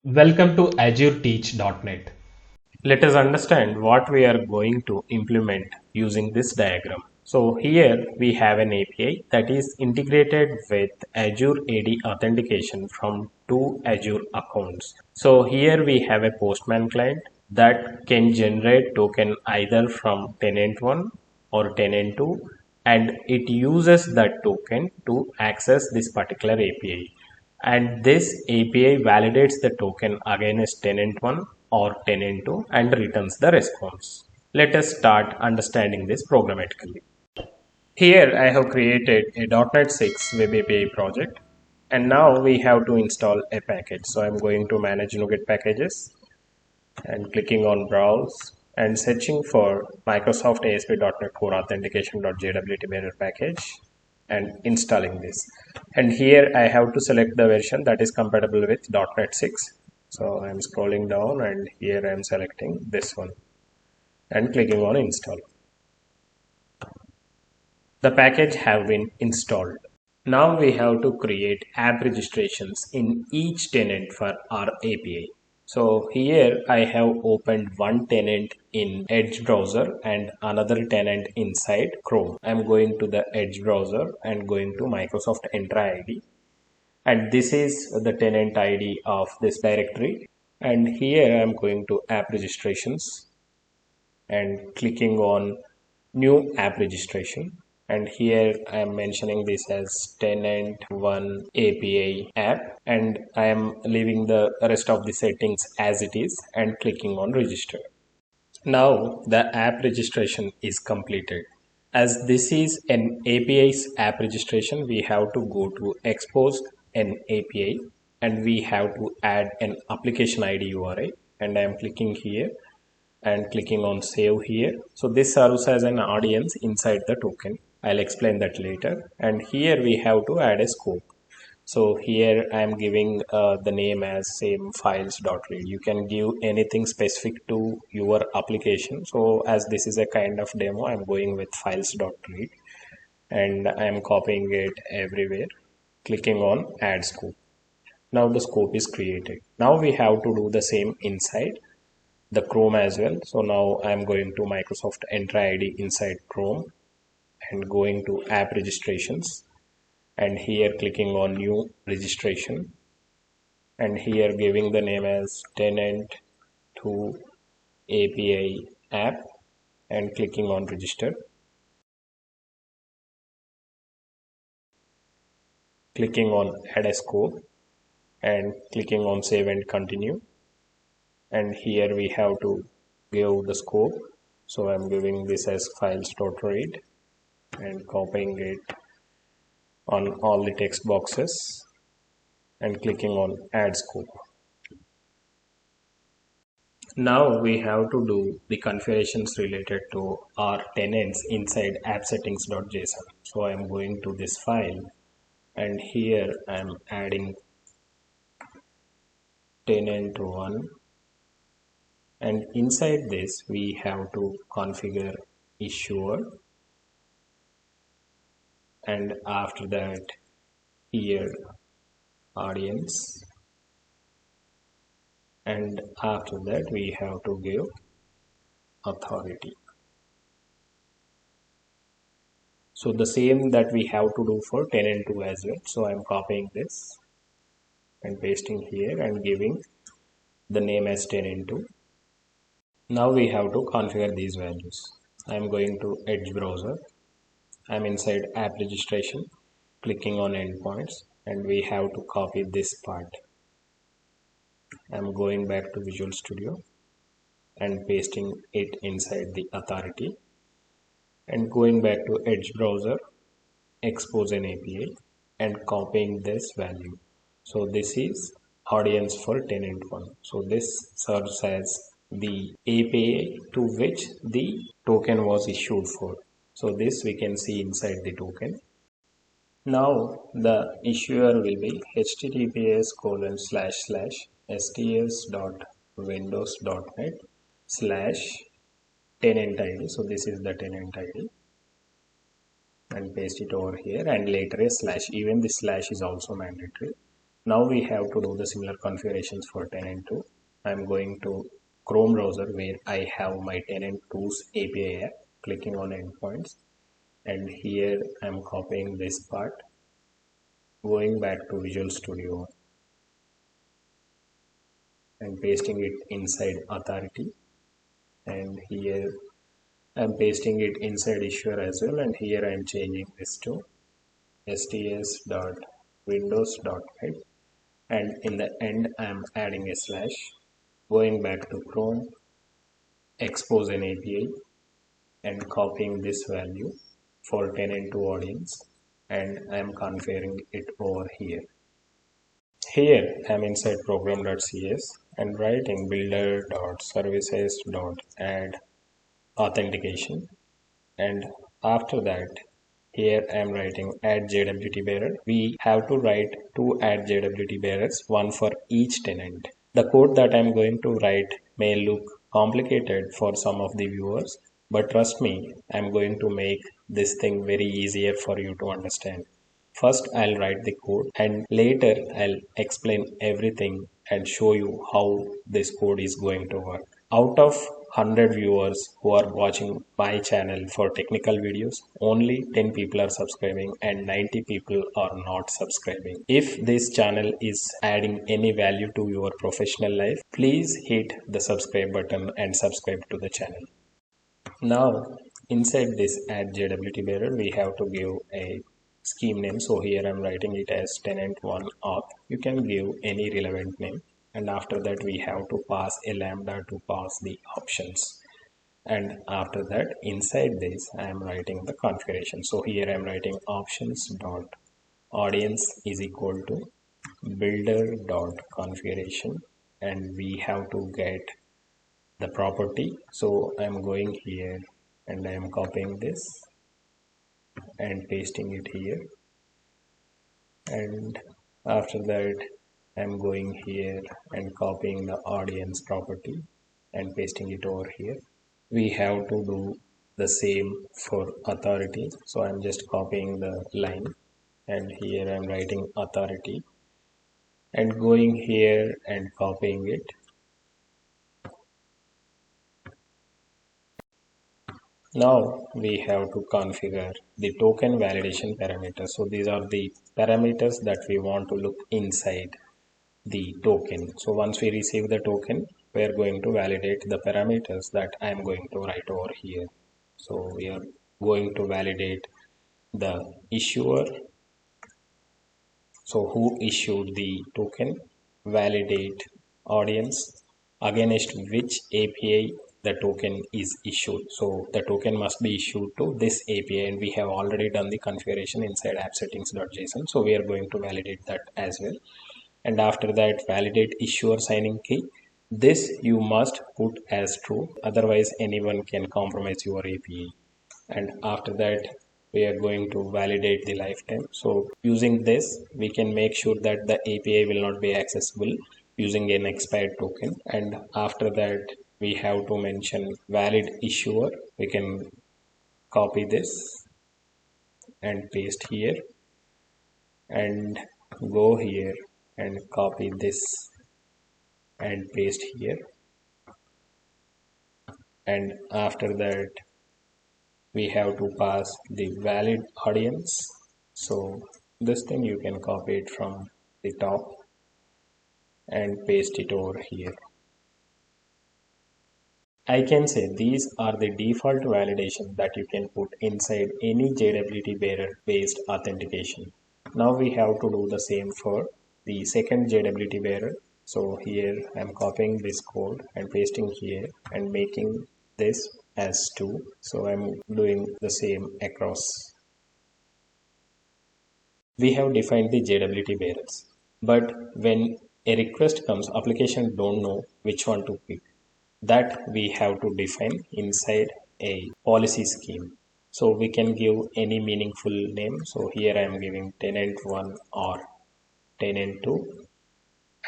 Welcome to AzureTeach.net. Let us understand what we are going to implement using this diagram. So here we have an API that is integrated with Azure AD authentication from two Azure accounts. So here we have a Postman client that can generate token either from tenant 1 or tenant 2, and it uses that token to access this particular API, and this API validates the token against tenant 1 or tenant 2 and returns the response. Let us start understanding this programmatically. Here I have created a .NET 6 Web API project, and now we have to install a package. So I'm going to manage NuGet packages and clicking on browse and searching for Microsoft ASP.NET Core Authentication.jwt mirror package and installing this. And here I have to select the version that is compatible with .NET 6. So I'm scrolling down and here I'm selecting this one and clicking on install. The package have been installed. Now we have to create app registrations in each tenant for our API. So here I have opened one tenant in Edge browser and another tenant inside Chrome. I'm going to the Edge browser and going to Microsoft Entra ID. And this is the tenant ID of this directory. And here I'm going to app registrations and clicking on new app registration. And here I am mentioning this as tenant 1 API app, and I am leaving the rest of the settings as it is and clicking on register. Now the app registration is completed. As this is an API's app registration, we have to go to expose an API and we have to add an application ID Uri, and I am clicking here and clicking on save here. So this serves as an audience inside the token. I'll explain that later. And here we have to add a scope. So here I am giving the name as same files.read. You can give anything specific to your application. So as this is a kind of demo, I'm going with files.read and I'm copying it everywhere, clicking on add scope. Now the scope is created. Now we have to do the same inside the Chrome as well. So now I'm going to Microsoft Entra ID inside Chrome and going to app registrations, and here clicking on new registration, and here giving the name as tenant 2 API app and clicking on register, clicking on add a scope and clicking on save and continue. And here we have to give the scope. So I'm giving this as files.read and copying it on all the text boxes and clicking on add scope. Now we have to do the configurations related to our tenants inside app settings.json. So I am going to this file and here I am adding tenant 1, and inside this we have to configure issuer, and after that here audience, and after that we have to give authority. So the same that we have to do for tenant 2 as well. So I'm copying this and pasting here and giving the name as tenant 2. Now we have to configure these values. I'm going to Edge browser. I'm inside app registration, clicking on endpoints, and we have to copy this part. I'm going back to Visual Studio and pasting it inside the authority, and going back to Edge browser, expose an API and copying this value. So this is audience for tenant 1. So this serves as the API to which the token was issued for. So this we can see inside the token. Now the issuer will be https://sts.windows.net/tenant ID. So this is the tenant ID, and paste it over here, and later a slash. Even the slash is also mandatory. Now we have to do the similar configurations for tenant 2. I'm going to Chrome browser where I have my tenant 2's API app, clicking on endpoints, and here I'm copying this part, going back to Visual Studio and pasting it inside authority, and here I'm pasting it inside issuer as well, and here I'm changing this to sts.windows.net, and in the end I'm adding a slash, going back to Chrome, expose an API, and copying this value for tenant to audience, and I'm configuring it over here. Here I'm inside program.cs and writing builder.services.add authentication, and after that here I am writing add JWT bearer. We have to write two add JWT bearers, one for each tenant. The code that I am going to write may look complicated for some of the viewers, but trust me, I am going to make this thing very easier for you to understand. First I'll write the code and later I'll explain everything and show you how this code is going to work. Out of 100 viewers who are watching my channel for technical videos, only 10 people are subscribing and 90 people are not subscribing. If this channel is adding any value to your professional life, please hit the subscribe button and subscribe to the channel. Now inside this add JWT bearer we have to give a scheme name. So here I'm writing it as tenant1 auth. You can give any relevant name, and after that we have to pass a lambda to pass the options, and after that inside this I am writing the configuration. So here I am writing options dot audience is equal to builder dot configuration, and we have to get the property. So I'm going here and I am copying this and pasting it here, and after that I'm going here and copying the audience property and pasting it over here. We have to do the same for authority, so I'm just copying the line and here I'm writing authority and going here and copying it. Now we have to configure the token validation parameters. So these are the parameters that we want to look inside the token. So once we receive the token, we are going to validate the parameters that I am going to write over here. So we are going to validate the issuer, so who issued the token, validate audience, against which API the token is issued. So the token must be issued to this API, and we have already done the configuration inside appsettings.json. So we are going to validate that as well. And after that, validate issuer signing key. This you must put as true, otherwise anyone can compromise your API. And after that, we are going to validate the lifetime. So using this, we can make sure that the API will not be accessible using an expired token. And after that, we have to mention valid issuer. We can copy this and paste here and go here and copy this and paste here, and after that we have to pass the valid audience. So this thing you can copy it from the top and paste it over here. I can say these are the default validation that you can put inside any JWT bearer based authentication. Now we have to do the same for the second JWT bearer. So here I'm copying this code and pasting here and making this as 2. So I'm doing the same across. We have defined the JWT bearers, but when a request comes, application don't know which one to pick. That we have to define inside a policy scheme. So we can give any meaningful name. So here I am giving tenant1 or tenant2,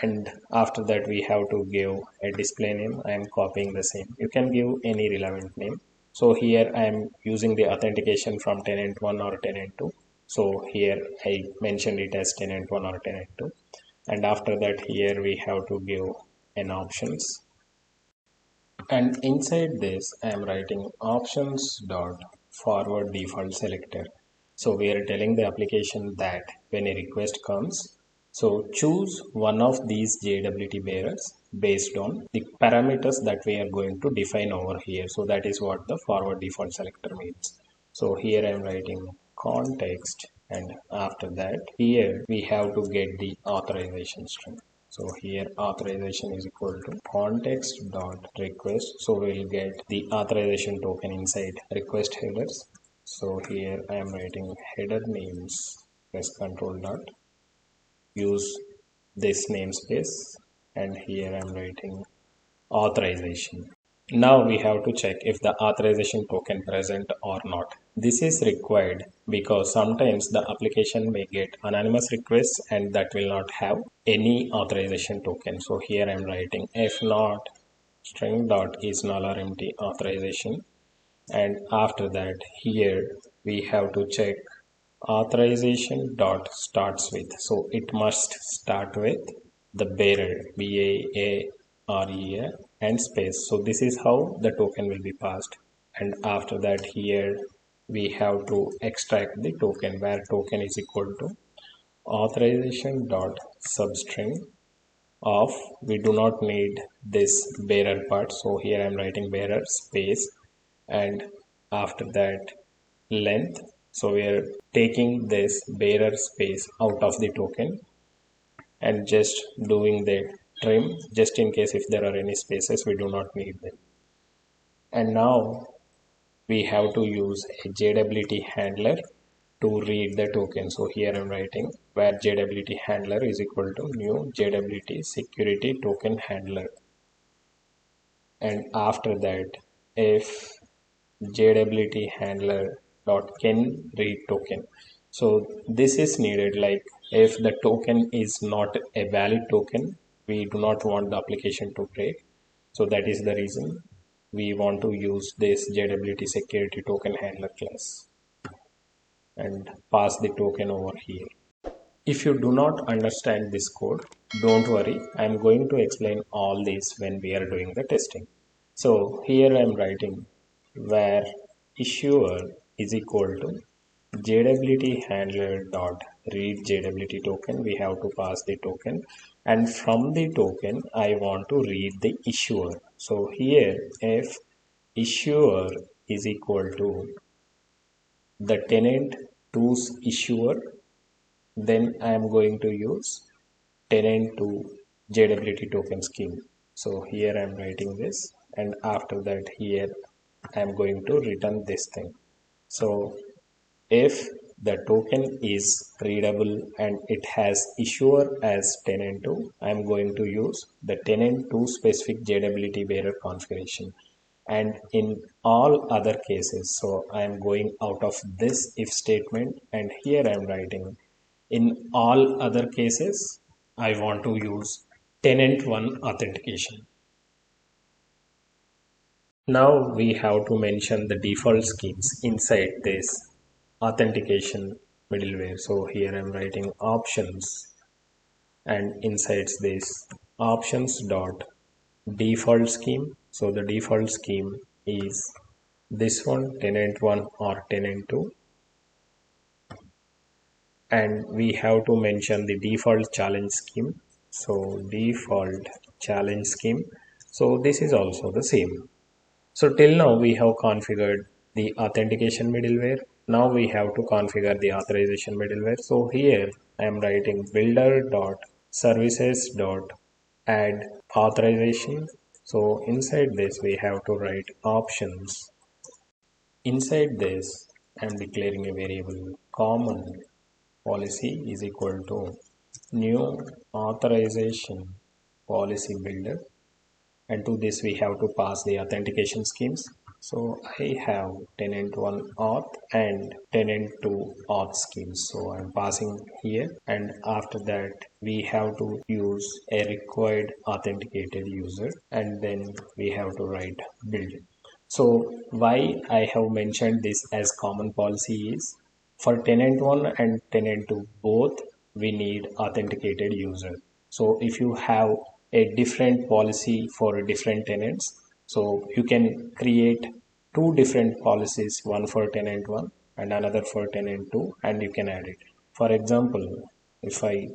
and after that we have to give a display name. I am copying the same. You can give any relevant name. So here I am using the authentication from tenant1 or tenant2. So here I mentioned it as tenant1 or tenant2. And after that, here we have to give an options. And inside this, I am writing options dot forward default selector. So we are telling the application that when a request comes, so choose one of these JWT bearers based on the parameters that we are going to define over here. So that is what the forward default selector means. So here I am writing context, and after that here we have to get the authorization string. So here authorization is equal to context dot request. So we'll get the authorization token inside request headers. So here I am writing header names, press control dot, use this namespace, and here I'm writing authorization. Now we have to check if the authorization token present or not. This is required because sometimes the application may get anonymous requests and that will not have any authorization token. So here I'm writing if not string dot is null or empty authorization, and after that here we have to check authorization dot starts with. So it must start with the bearer, BAARER, and space. So this is how the token will be passed. And after that here we have to extract the token, where token is equal to authorization dot substring of, we do not need this bearer part. So here I'm writing bearer space, and after that length. So we are taking this bearer space out of the token and just doing the trim, just in case if there are any spaces we do not need them. And now we have to use a JWT handler to read the token. So here I'm writing where JWT handler is equal to new JWT security token handler. And after that, if JWT handler dot can read token. So this is needed, like if the token is not a valid token, we do not want the application to break. So that is the reason we want to use this JWT security token handler class and pass the token over here. If you do not understand this code, don't worry, I am going to explain all this when we are doing the testing. So here I am writing where issuer is equal to JWT handler dot read JWT token. We have to pass the token, and from the token I want to read the issuer. So here if issuer is equal to the tenant to's issuer, then I am going to use tenant to JWT token scheme. So here I am writing this, and after that here I am going to return this thing. So if the token is readable and it has issuer as tenant 2, I am going to use the tenant 2 specific JWT bearer configuration. And in all other cases, so I am going out of this if statement, and here I am writing in all other cases I want to use tenant 1 authentication. Now we have to mention the default schemes inside this authentication middleware. So here I'm writing options, and inside this options dot default scheme. So the default scheme is this one, tenant 1 or tenant 2, and we have to mention the default challenge scheme. So default challenge scheme, so this is also the same. So till now we have configured the authentication middleware. Now we have to configure the authorization middleware. So here I am writing builder.services.add authorization. So inside this we have to write options. Inside this I am declaring a variable common policy is equal to new authorization policy builder, and to this we have to pass the authentication schemes. So I have tenant 1 auth and tenant 2 auth schemes. So I'm passing here, and after that we have to use a required authenticated user, and then we have to write build. So why I have mentioned this as common policy is for tenant 1 and tenant 2 both we need authenticated user. So if you have a different policy for different tenants, so you can create two different policies, one for tenant 1 and another for tenant 2, and you can add it. For example, if I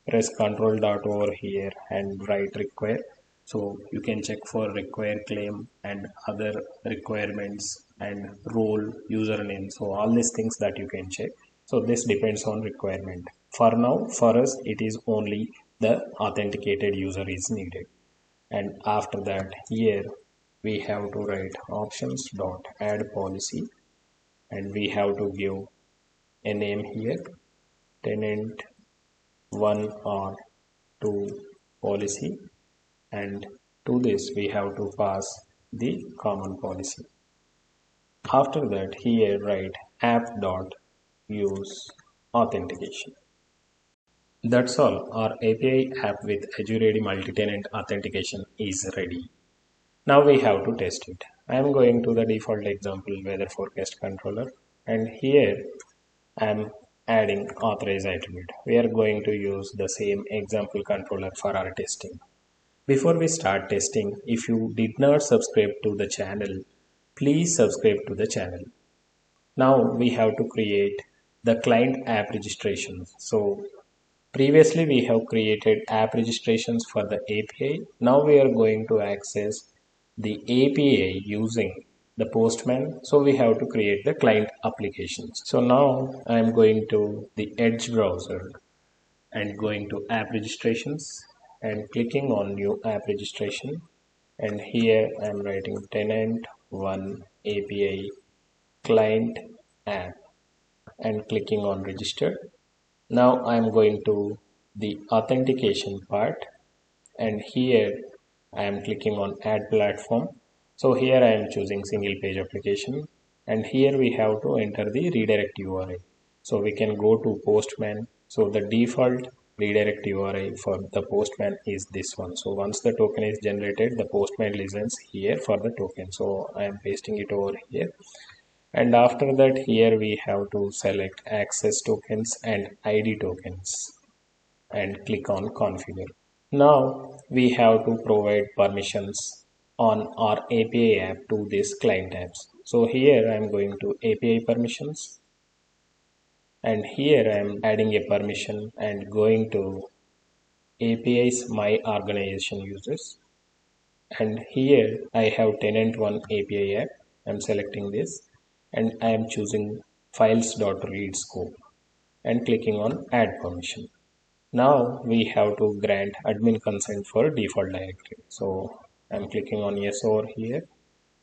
press control dot over here and write require, so you can check for require claim and other requirements and role username, so all these things that you can check. So this depends on requirement. For now, for us it is only the authenticated user is needed, and after that here we have to write options dot add policy, and we have to give a name here, tenant 1 or 2 policy, and to this we have to pass the common policy. After that here write app dot use authentication. That's all. Our API app with Azure AD Multitenant authentication is ready. Now we have to test it. I am going to the default example weather forecast controller, and here I am adding authorize attribute. We are going to use the same example controller for our testing. Before we start testing, if you did not subscribe to the channel, please subscribe to the channel. Now we have to create the client app registration. So previously we have created app registrations for the API. Now we are going to access the API using the Postman. So we have to create the client applications. So now I am going to the Edge browser and going to app registrations and clicking on new app registration, and here I am writing tenant 1 API client app and clicking on register. Now I am going to the authentication part, and here I am clicking on add platform. So here I am choosing single page application, and here we have to enter the redirect URI. So we can go to Postman. So the default redirect URI for the Postman is this one. So once the token is generated, the Postman listens here for the token. So I am pasting it over here. And after that here we have to select access tokens and ID tokens and click on configure. Now we have to provide permissions on our API app to this client apps. So here I am going to API permissions, and here I am adding a permission and going to APIs my organization users, and here I have tenant 1 API app. I am selecting this and I am choosing files.read scope and clicking on add permission. Now we have to grant admin consent for default directory. So I'm clicking on yes over here.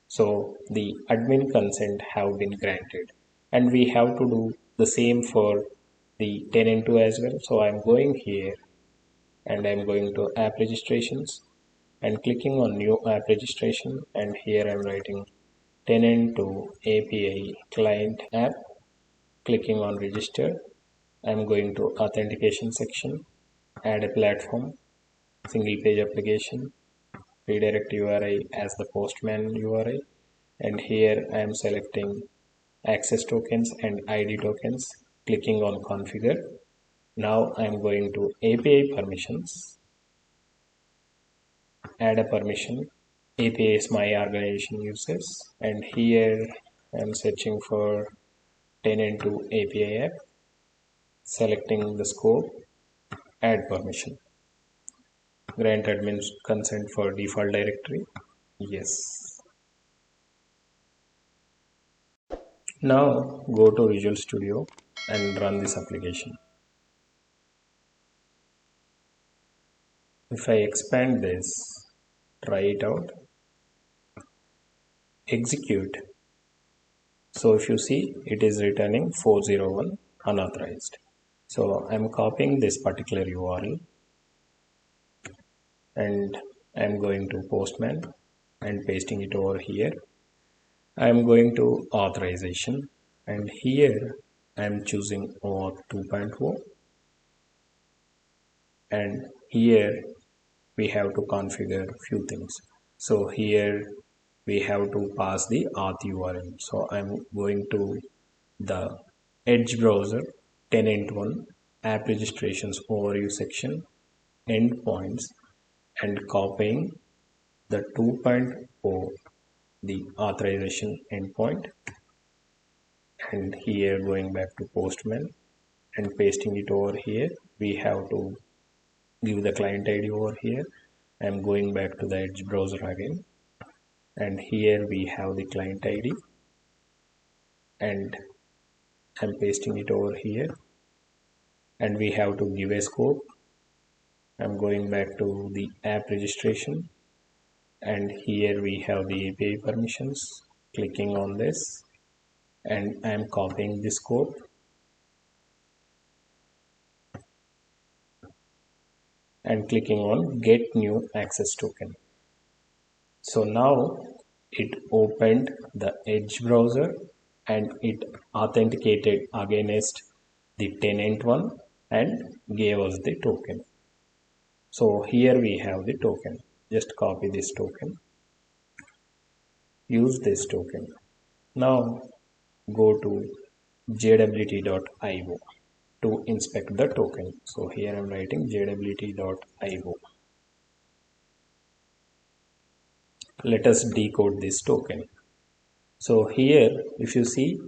So the admin consent have been granted, and we have to do the same for the tenant 2 as well. So I'm going here and I'm going to app registrations and clicking on new app registration, and here I'm writing tenant 2 API client app, clicking on register. I'm going to authentication section, add a platform, single page application, redirect URI as the Postman URI, and here I am selecting access tokens and ID tokens, clicking on configure. Now I am going to API permissions, add a permission, API is my organization users, and here I am searching for tenant 2 API app, selecting the scope, add permission, grant admin consent for default directory, yes. Now go to Visual Studio and run this application. If I expand this, try it out, execute. So if you see, it is returning 401 unauthorized. So I'm copying this particular URL and I'm going to Postman and pasting it over here. I'm going to authorization, and here I'm choosing Auth 2.0, and here we have to configure few things. So here we have to pass the auth URL. So I'm going to the Edge browser tenant 1 app registrations overview section, endpoints and copying the 2.0 the authorization endpoint, and here going back to Postman and pasting it over here. We have to give the client ID over here. I'm going back to the Edge browser again, and here we have the client ID and I'm pasting it over here, and we have to give a scope. I'm going back to the app registration, and here we have the API permissions. Clicking on this, and I'm copying the scope and clicking on get new access token. So now it opened the Edge browser and it authenticated against the tenant one and gave us the token. So here we have the token. Just copy this token, use this token. Now go to jwt.io to inspect the token. So here I'm writing jwt.io. Let us decode this token. So here if you see,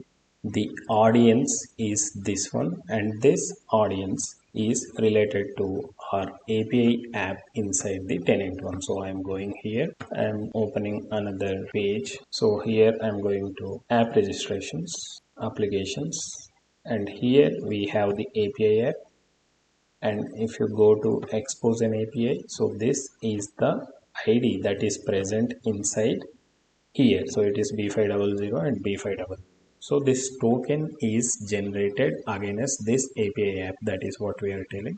the audience is this one, and this audience is related to our API app inside the tenant one. So I'm going here, I'm opening another page. So here I'm going to app registrations, applications, and here we have the API app. And if you go to expose an API, so this is the ID that is present inside here. So it is B500 and B500. So this token is generated against this API app. That is what we are telling.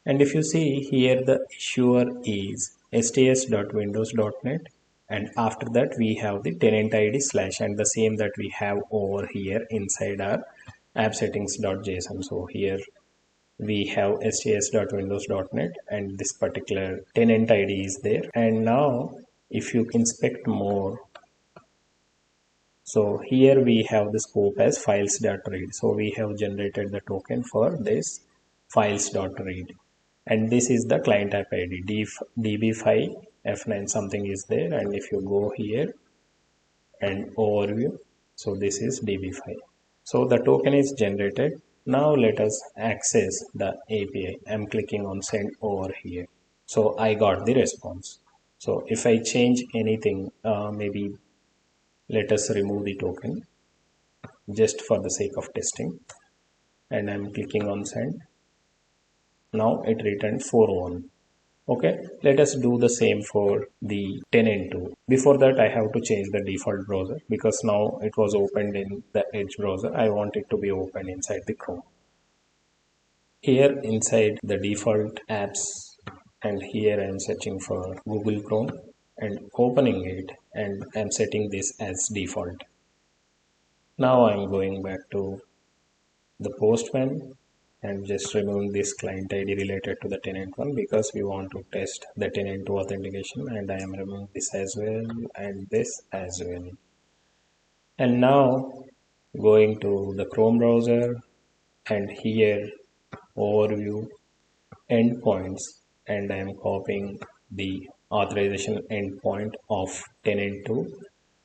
And if you see here, the issuer is sts.windows.net, and after that we have the tenant ID / and the same that we have over here inside our app settings.json. So here we have sts.windows.net and this particular tenant ID is there. And now if you inspect more, so here we have the scope as files.read. So we have generated the token for this files.read, and this is the client app ID db5 f9 something is there. And if you go here and overview, so this is db5. So the token is generated. Now let us access the API. I'm clicking on send over here. So I got the response. So if I change anything, maybe let us remove the token just for the sake of testing, and I'm clicking on send. Now it returned 401. Okay, let us do the same for the tenant 2. Before that I have to change the default browser, because now it was opened in the Edge browser. I want it to be open inside the Chrome. Here inside the default apps, and here I'm searching for Google Chrome and opening it, and I'm setting this as default. Now I'm going back to the Postman and just removing this client ID related to the tenant one, because we want to test the tenant 2 authentication, and I am removing this as well and this as well. And now going to the Chrome browser, and here overview endpoints, and I am copying the authorization endpoint of tenant 2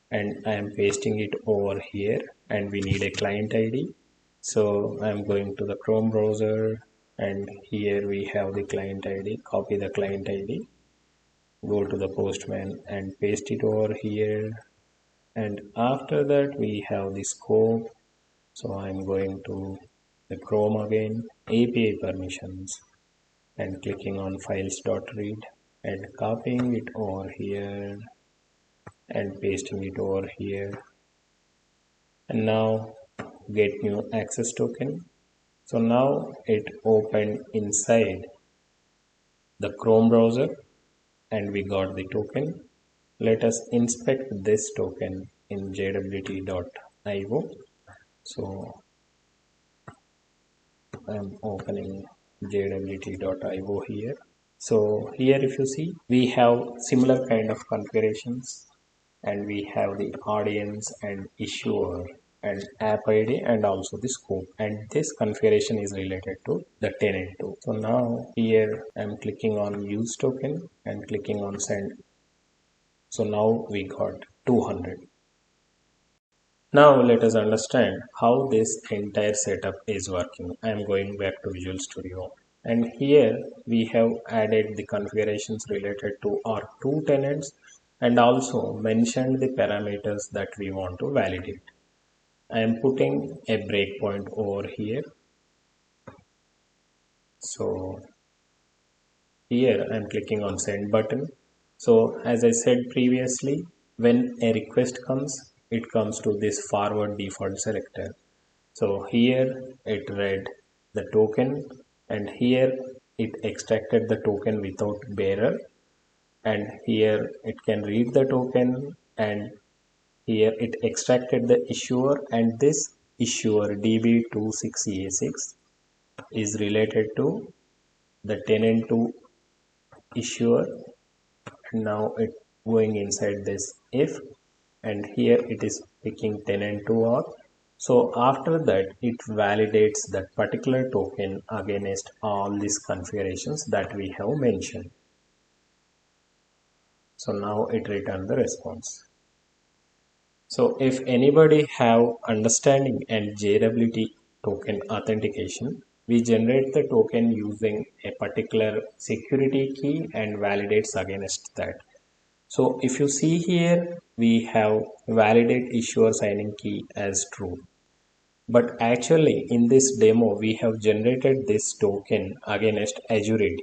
and I am pasting it over here, and we need a client ID. So I'm going to the Chrome browser, and here we have the client ID. Copy the client ID, go to the Postman and paste it over here, and after that we have the scope. So I'm going to the Chrome again, API permissions, and clicking on files.read and copying it over here and pasting it over here. And now get new access token. So now it opened inside the Chrome browser and we got the token. Let us inspect this token in jwt.io. So I'm opening jwt.io here. So here if you see, we have similar kind of configurations, and we have the audience and issuer and app ID and also the scope, and this configuration is related to the tenant too. So now here I'm clicking on use token and clicking on send. So now we got 200. Now let us understand how this entire setup is working. I am going back to Visual Studio, and here we have added the configurations related to our two tenants and also mentioned the parameters that we want to validate. I am putting a breakpoint over here. So here I am clicking on send button. So as I said previously, when a request comes, it comes to this forward default selector. So here it read the token, and here it extracted the token without bearer, and here it can read the token, and here it extracted the issuer, and this issuer DB26A6 is related to the tenant to issuer. Now it going inside this if, and here it is picking tenant to auth. So after that it validates that particular token against all these configurations that we have mentioned. So now it returned the response. So if anybody have understanding and JWT token authentication, we generate the token using a particular security key and validates against that. So if you see here, we have validate issuer signing key as true. But actually in this demo, we have generated this token against Azure AD.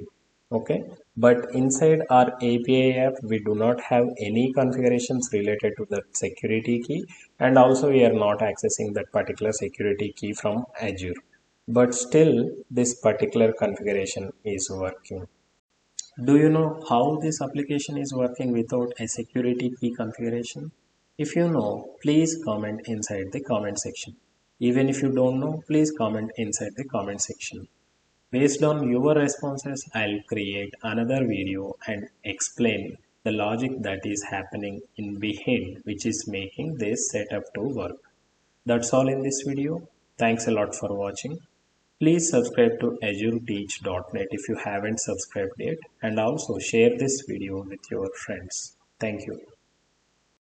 Okay. But inside our API app, we do not have any configurations related to the security key. And also we are not accessing that particular security key from Azure. But still this particular configuration is working. Do you know how this application is working without a security key configuration? If you know, please comment inside the comment section. Even if you don't know, please comment inside the comment section. Based on your responses, I'll create another video and explain the logic that is happening in behind, which is making this setup to work. That's all in this video. Thanks a lot for watching. Please subscribe to azureteach.net if you haven't subscribed yet, and also share this video with your friends. Thank you.